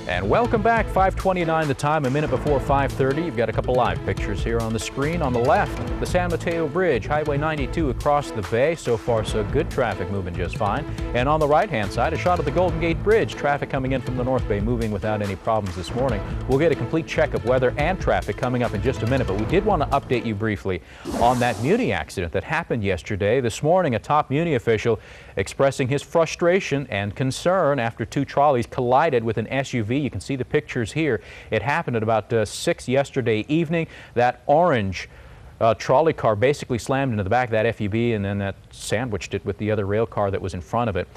And welcome back. 5:29 the time, a minute before 5:30. You've got a couple live pictures here on the screen. On the left, the San Mateo Bridge, Highway 92 across the bay. So far so good, traffic moving just fine. And on the right-hand side, a shot of the Golden Gate Bridge, traffic coming in from the North Bay, moving without any problems this morning. We'll get a complete check of weather and traffic coming up in just a minute, but we did want to update you briefly on that Muni accident that happened yesterday. This morning, a top Muni official expressing his frustration and concern after two trolleys collided with an SUV. You can see the pictures here. It happened at about 6 yesterday evening. That orange trolley car basically slammed into the back of that FUV, and then that sandwiched it with the other rail car that was in front of it.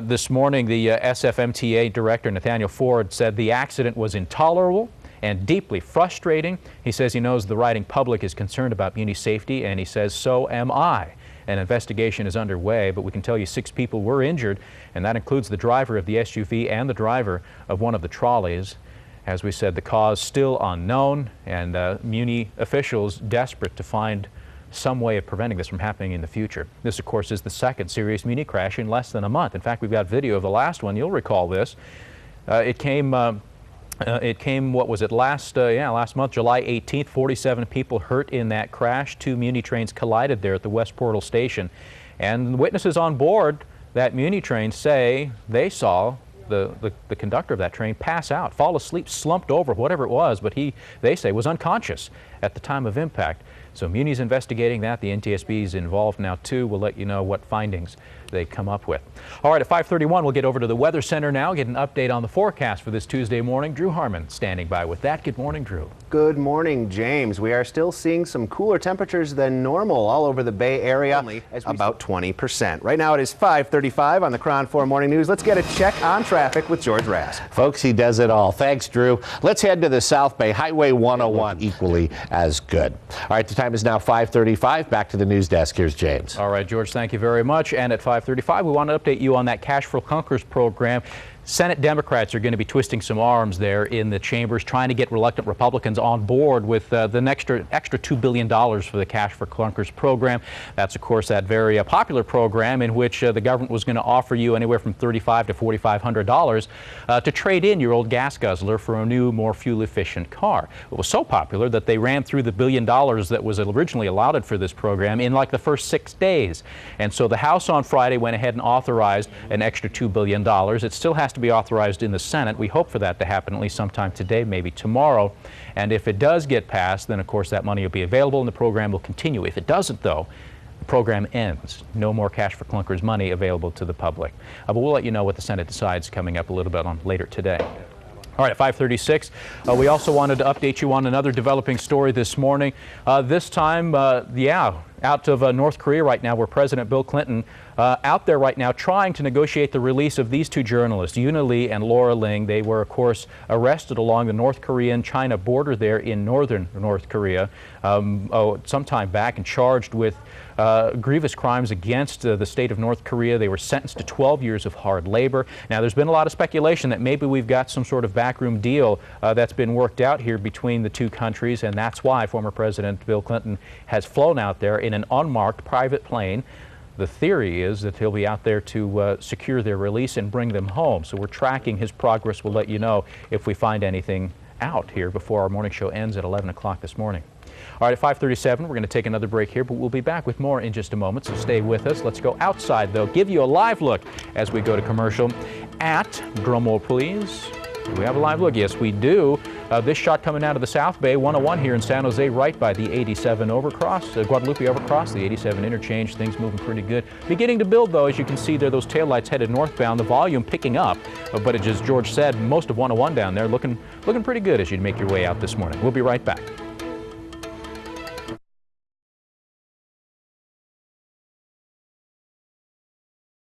This morning, the SFMTA director, Nathaniel Ford, said the accident was intolerable and deeply frustrating. He says he knows the riding public is concerned about Muni safety, and he says, so am I. An investigation is underway, but we can tell you 6 people were injured, and that includes the driver of the SUV and the driver of one of the trolleys. As we said, the cause still unknown, and Muni officials desperate to find some way of preventing this from happening in the future. This, of course, is the second serious Muni crash in less than a month. In fact, we've got video of the last one. You'll recall this. It came, what was it, last month, July 18th, 47 people hurt in that crash. 2 Muni trains collided there at the West Portal station. And witnesses on board that Muni train say they saw the conductor of that train pass out, fall asleep, slumped over, whatever it was, but they say was unconscious at the time of impact. So Muni's investigating that. The NTSB is involved now too. We'll let you know what findings they come up with. All right, at 5:31, we'll get over to the Weather Center now, get an update on the forecast for this Tuesday morning. Drew Harmon standing by with that. Good morning, Drew. Good morning, James. We are still seeing some cooler temperatures than normal all over the Bay Area, about 20%. Right now it is 5:35 on the KRON 4 Morning News. Let's get a check on traffic with George Rask. Folks, he does it all. Thanks, Drew. Let's head to the South Bay. Highway 101, equally as good. All right, the time is now 5:35. Back to the news desk. Here's James. All right, George, thank you very much. And at 5:35, we want to update you on that Cash for Clunkers program. Senate Democrats are going to be twisting some arms there in the chambers, trying to get reluctant Republicans on board with the extra $2 billion for the Cash for Clunkers program. That's, of course, that very popular program in which the government was going to offer you anywhere from $3,500 to $4,500 to trade in your old gas guzzler for a new, more fuel-efficient car. It was so popular that they ran through the $1 billion that was originally allotted for this program in like the first 6 days. And so the House on Friday went ahead and authorized an extra $2 billion. It still has to be authorized in the Senate. We hope for that to happen at least sometime today, maybe tomorrow. And if it does get passed, then of course that money will be available and the program will continue. If it doesn't, though, the program ends. No more Cash for Clunkers money available to the public. But we'll let you know what the Senate decides coming up a little bit on later today. All right, at 5:36, we also wanted to update you on another developing story this morning. This time, out of North Korea right now, where President Bill Clinton out there right now trying to negotiate the release of these 2 journalists, Yoona Lee and Laura Ling. They were, of course, arrested along the North Korean-China border there in northern North Korea some time back and charged with grievous crimes against the state of North Korea. They were sentenced to 12 years of hard labor. Now, there's been a lot of speculation that maybe we've got some sort of backroom deal that's been worked out here between the 2 countries, and that's why former President Bill Clinton has flown out there in an unmarked private plane. The theory is that he'll be out there to secure their release and bring them home. So we're tracking his progress. We'll let you know if we find anything out here before our morning show ends at 11 o'clock this morning. All right, at 5:37, we're going to take another break here, but we'll be back with more in just a moment, so stay with us. Let's go outside, though, give you a live look as we go to commercial at, drumroll please, do we have a live look? Yes, we do. This shot coming out of the South Bay, 101 here in San Jose, right by the 87 overcross, Guadalupe overcross, the 87 interchange. Things moving pretty good. Beginning to build, though, as you can see there, those taillights headed northbound, the volume picking up. But as George said, most of 101 down there looking pretty good as you make your way out this morning. We'll be right back.